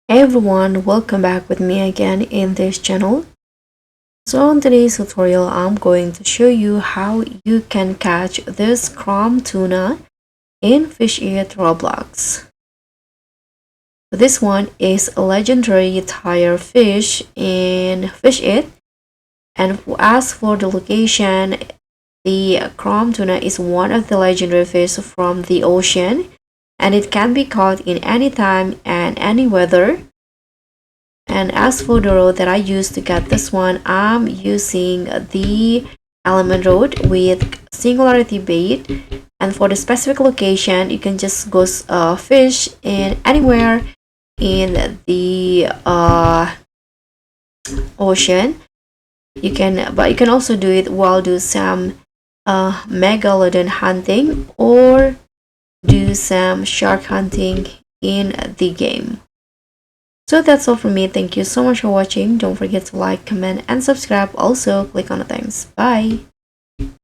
Hey everyone, welcome back with me again in this channel. So in today's tutorial, I'm going to show you how you can catch this chrome tuna in Fish It Roblox. This one is a legendary tire fish in Fish It, and as for the location, the chrome tuna is one of the legendary fish from the ocean, and it can be caught in any time and any weather. And as for the road that I use to get this one, I'm using the element road with Singularity bait. And for the specific location, you can just go fish in anywhere in the ocean. But you can also do it while do some megalodon hunting or do some shark hunting in the game. So that's all from me. Thank you so much for watching. Don't forget to like, comment, and subscribe. Also, click on the thanks. Bye.